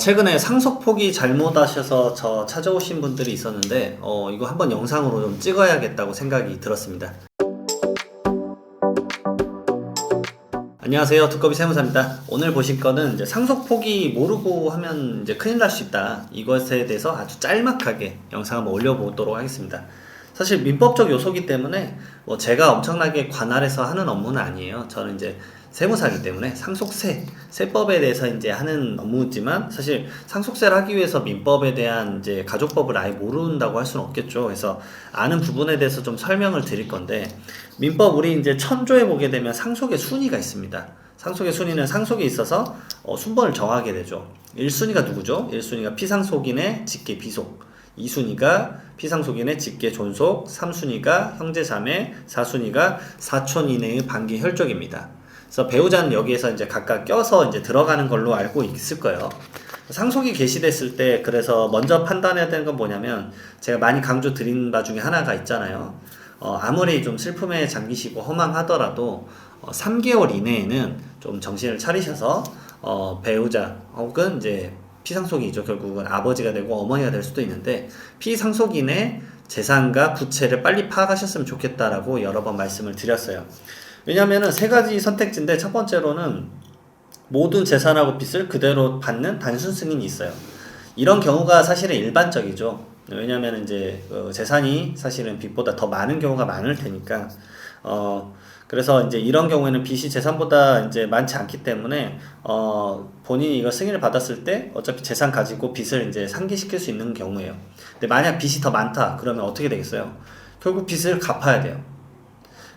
최근에 상속 포기 잘못하셔서 저 찾아오신 분들이 있었는데 이거 한번 영상으로 좀 찍어야겠다고 생각이 들었습니다. 안녕하세요, 두꺼비 세무사입니다. 오늘 보실 거는 이제 상속 포기 모르고 하면 이제 큰일 날 수 있다, 이것에 대해서 아주 짤막하게 영상 한번 올려보도록 하겠습니다. 사실 민법적 요소기 때문에 뭐 제가 엄청나게 관할해서 하는 업무는 아니에요. 저는 이제 세무사이기 때문에 세법에 대해서 이제 하는 업무지만, 사실 상속세를 하기 위해서 민법에 대한 이제 가족법을 아예 모른다고 할 수는 없겠죠. 그래서 아는 부분에 대해서 좀 설명을 드릴 건데, 민법 우리 이제 천조에 보게 되면 상속의 순위가 있습니다. 상속의 순위는 상속에 있어서 순번을 정하게 되죠. 1순위가 누구죠? 1순위가 피상속인의 직계 비속, 2순위가 피상속인의 직계 존속, 3순위가 형제자매, 4순위가 사촌 이내의 반기 혈족입니다. 그래서 배우자는 여기에서 이제 각각 껴서 이제 들어가는 걸로 알고 있을 거예요. 상속이 개시됐을 때 그래서 먼저 판단해야 되는 건 뭐냐면, 제가 많이 강조 드린 바 중에 하나가 있잖아요. 아무리 좀 슬픔에 잠기시고 허망하더라도 3개월 이내에는 좀 정신을 차리셔서 배우자 혹은 이제 피상속인이죠. 결국은 아버지가 되고 어머니가 될 수도 있는데, 피상속인의 재산과 부채를 빨리 파악하셨으면 좋겠다라고 여러 번 말씀을 드렸어요. 왜냐면은 세 가지 선택지인데, 첫 번째로는 모든 재산하고 빚을 그대로 받는 단순 승인이 있어요. 이런 경우가 사실은 일반적이죠. 왜냐면 이제 재산이 사실은 빚보다 더 많은 경우가 많을 테니까. 그래서 이제 이런 경우에는 빚이 재산보다 이제 많지 않기 때문에 본인이 이거 승인을 받았을 때 어차피 재산 가지고 빚을 이제 상기시킬 수 있는 경우예요. 근데 만약 빚이 더 많다 그러면 어떻게 되겠어요? 결국 빚을 갚아야 돼요.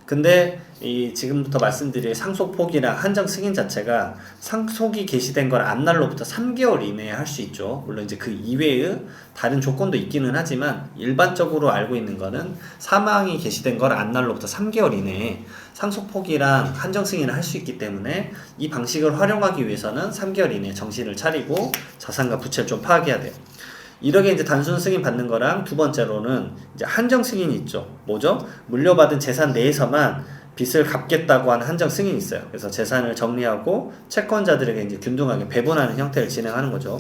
근데 이 지금부터 말씀드릴 상속 포기랑 한정 승인 자체가 상속이 개시된 걸 앞날로부터 3개월 이내에 할 수 있죠. 물론 이제 그 이외의 다른 조건도 있기는 하지만, 일반적으로 알고 있는 거는 사망이 개시된 걸 앞날로부터 3개월 이내에 상속 포기랑 한정 승인을 할 수 있기 때문에, 이 방식을 활용하기 위해서는 3개월 이내에 정신을 차리고 자산과 부채를 좀 파악해야 돼요. 이렇게 이제 단순 승인 받는 거랑, 두 번째로는 이제 한정 승인이 있죠. 뭐죠? 물려받은 재산 내에서만 빚을 갚겠다고 하는 한정 승인이 있어요. 그래서 재산을 정리하고 채권자들에게 이제 균등하게 배분하는 형태를 진행하는 거죠.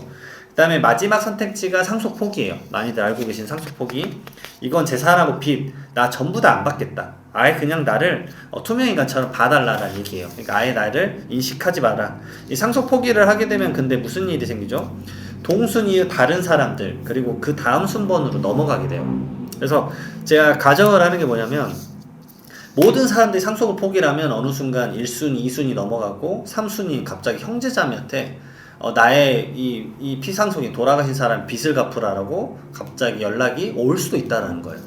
그 다음에 마지막 선택지가 상속 포기예요. 많이들 알고 계신 상속 포기. 이건 재산하고 빚 나 전부 다 안 받겠다, 아예 그냥 나를 투명인간처럼 봐달라라는 얘기예요. 그러니까 아예 나를 인식하지 마라. 이 상속 포기를 하게 되면 근데 무슨 일이 생기죠? 동순위의 다른 사람들, 그리고 그 다음 순번으로 넘어가게 돼요. 그래서 제가 가정을 하는 게 뭐냐면, 모든 사람들이 상속을 포기를 하면 어느 순간 1순위, 2순위 넘어가고 3순위 갑자기 형제자매한테 나의 이 피상속인 돌아가신 사람 빚을 갚으라라고 갑자기 연락이 올 수도 있다는 거예요.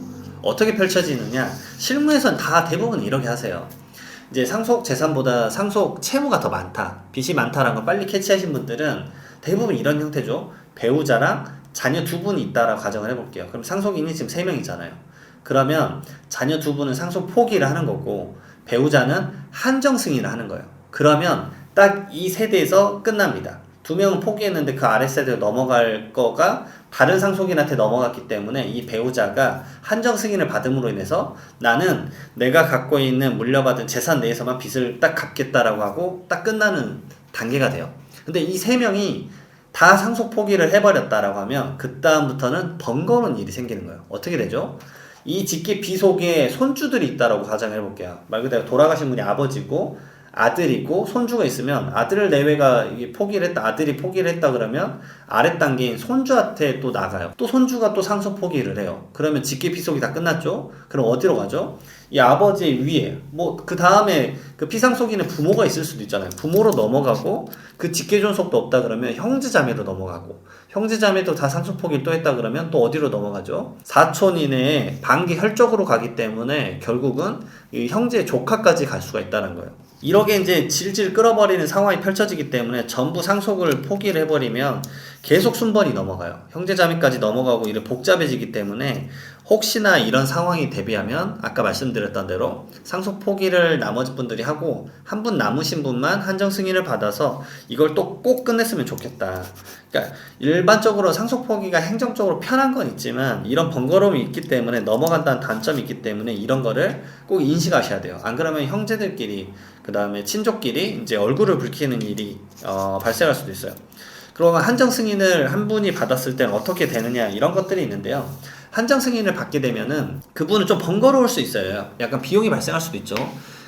어떻게 펼쳐지느냐? 실무에선 다 대부분 이렇게 하세요. 이제 상속 재산보다 상속 채무가 더 많다, 빚이 많다라는 걸 빨리 캐치하신 분들은 대부분 이런 형태죠. 배우자랑 자녀 두 분이 있다라고 가정을 해볼게요. 그럼 상속인이 지금 3명이잖아요. 그러면 자녀 두 분은 상속 포기를 하는 거고, 배우자는 한정 승인을 하는 거예요. 그러면 딱 이 세대에서 끝납니다. 2명은 포기했는데 그 아래 세대로 넘어갈 거가 다른 상속인한테 넘어갔기 때문에, 이 배우자가 한정 승인을 받음으로 인해서 나는 내가 갖고 있는 물려받은 재산 내에서만 빚을 딱 갚겠다라고 하고 딱 끝나는 단계가 돼요. 근데 이 3명이 다 상속 포기를 해버렸다라고 하면, 그 다음부터는 번거로운 일이 생기는 거예요. 어떻게 되죠? 이 직계 비속에 손주들이 있다라고 가정을 해볼게요. 말 그대로 돌아가신 분이 아버지고 아들이고 손주가 있으면, 아들 내외가 포기를 했다, 아들이 포기를 했다 그러면 아래 단계인 손주한테 또 나가요. 또 손주가 또 상속 포기를 해요. 그러면 직계 비속이 다 끝났죠? 그럼 어디로 가죠? 이 아버지 위에 그 다음에 그 피상속인의 부모가 있을 수도 있잖아요. 부모로 넘어가고, 그 직계 존속도 없다 그러면 형제자매로 넘어가고, 형제자매도 다 상속 포기를 또 했다 그러면 또 어디로 넘어가죠? 사촌 이내에 반기 혈족으로 가기 때문에 결국은 이 형제 조카까지 갈 수가 있다는 거예요. 이렇게 이제 질질 끌어버리는 상황이 펼쳐지기 때문에 전부 상속을 포기를 해버리면 계속 순번이 넘어가요. 형제자매까지 넘어가고 이래 복잡해지기 때문에, 혹시나 이런 상황이 대비하면 아까 말씀드렸던 대로 상속 포기를 나머지 분들이 하고, 한 분 남으신 분만 한정 승인을 받아서 이걸 또 꼭 끝냈으면 좋겠다. 그러니까 일반적으로 상속 포기가 행정적으로 편한 건 있지만, 이런 번거로움이 있기 때문에, 넘어간다는 단점이 있기 때문에 이런 거를 꼭 인식하셔야 돼요. 안 그러면 형제들끼리, 그 다음에 친족끼리 이제 얼굴을 붉히는 일이 발생할 수도 있어요. 그러면 한정 승인을 한 분이 받았을 때는 어떻게 되느냐 이런 것들이 있는데요. 한정 승인을 받게 되면은 그분은 좀 번거로울 수 있어요. 약간 비용이 발생할 수도 있죠.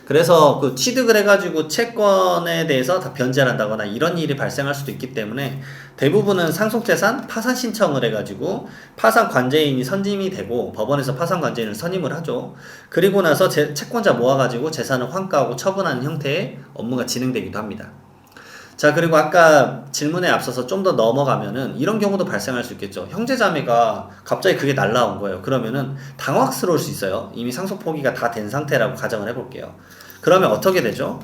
그래서 그 취득을 해가지고 채권에 대해서 다 변제를 한다거나 이런 일이 발생할 수도 있기 때문에 대부분은 상속재산 파산 신청을 해가지고 파산관제인이 선임이 되고 법원에서 파산관제인을 선임을 하죠. 그리고 나서 채권자 모아가지고 재산을 환가하고 처분하는 형태의 업무가 진행되기도 합니다. 자, 그리고 아까 질문에 앞서서 좀 더 넘어가면은 이런 경우도 발생할 수 있겠죠. 형제자매가 갑자기 그게 날라온 거예요. 그러면은 당황스러울 수 있어요. 이미 상속 포기가 다 된 상태라고 가정을 해볼게요. 그러면 어떻게 되죠?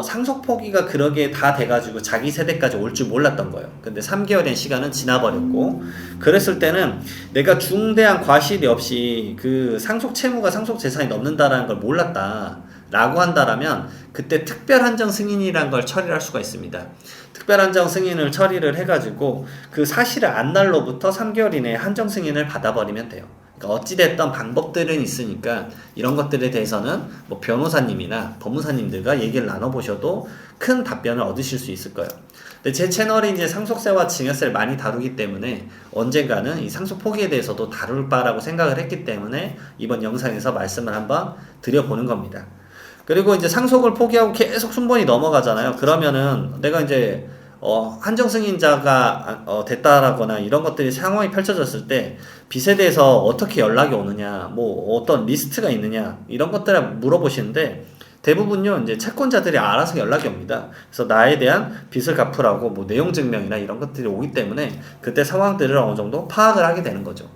상속 포기가 그러게 다 돼가지고 자기 세대까지 올 줄 몰랐던 거예요. 근데 3개월의 시간은 지나버렸고, 그랬을 때는 내가 중대한 과실이 없이 그 상속 채무가 상속 재산이 넘는다라는 걸 몰랐다 라고 한다라면 그때 특별 한정 승인이라는 걸 처리할 수가 있습니다. 특별 한정 승인을 처리를 해가지고 그 사실을 안 날로부터 3개월 이내에 한정 승인을 받아버리면 돼요. 그러니까 어찌됐던 방법들은 있으니까 이런 것들에 대해서는 뭐 변호사님이나 법무사님들과 얘기를 나눠보셔도 큰 답변을 얻으실 수 있을 거예요. 근데 제 채널이 이제 상속세와 증여세를 많이 다루기 때문에 언젠가는 이 상속 포기에 대해서도 다룰 바라고 생각을 했기 때문에 이번 영상에서 말씀을 한번 드려보는 겁니다. 그리고 이제 상속을 포기하고 계속 순번이 넘어가잖아요. 그러면은 내가 이제 한정 승인자가 됐다라거나 이런 것들이 상황이 펼쳐졌을 때 빚에 대해서 어떻게 연락이 오느냐, 뭐 어떤 리스트가 있느냐 이런 것들을 물어보시는데 대부분요 이제 채권자들이 알아서 연락이 옵니다. 그래서 나에 대한 빚을 갚으라고 뭐 내용 증명이나 이런 것들이 오기 때문에 그때 상황들을 어느 정도 파악을 하게 되는 거죠.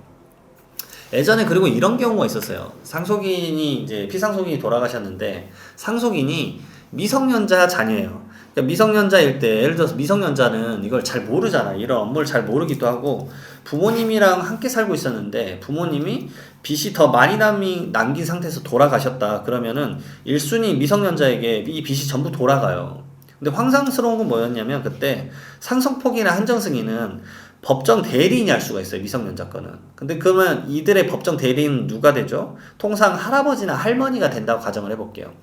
예전에 그리고 이런 경우가 있었어요. 상속인이 이제 피상속인이 돌아가셨는데 상속인이 미성년자 자녀예요. 그러니까 미성년자일 때 예를 들어서 미성년자는 이걸 잘 모르잖아. 이런 업무를 잘 모르기도 하고 부모님이랑 함께 살고 있었는데 부모님이 빚이 더 많이 남긴 상태에서 돌아가셨다. 그러면은 1순위 미성년자에게 이 빚이 전부 돌아가요. 근데 황당스러운 건 뭐였냐면 그때 상속포기나 한정승인은 법정 대리인이 할 수가 있어요. 미성년자 거는. 근데 그러면 이들의 법정 대리인은 누가 되죠? 통상 할아버지나 할머니가 된다고 가정을 해볼게요.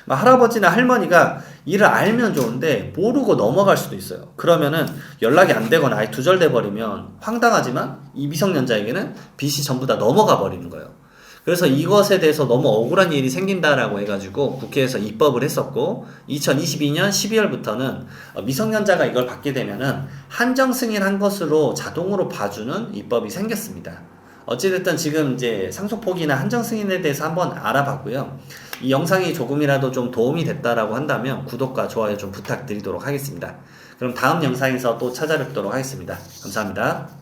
할아버지나 할머니가 이를 알면 좋은데 모르고 넘어갈 수도 있어요. 그러면은 연락이 안 되거나 아예 두절돼 버리면 황당하지만 이 미성년자에게는 빚이 전부 다 넘어가 버리는 거예요. 그래서 이것에 대해서 너무 억울한 일이 생긴다라고 해가지고 국회에서 입법을 했었고 2022년 12월부터는 미성년자가 이걸 받게 되면은 한정 승인한 것으로 자동으로 봐주는 입법이 생겼습니다. 어찌됐든 지금 이제 상속포기나 한정 승인에 대해서 한번 알아봤고요. 이 영상이 조금이라도 좀 도움이 됐다라고 한다면 구독과 좋아요 좀 부탁드리도록 하겠습니다. 그럼 다음 영상에서 또 찾아뵙도록 하겠습니다. 감사합니다.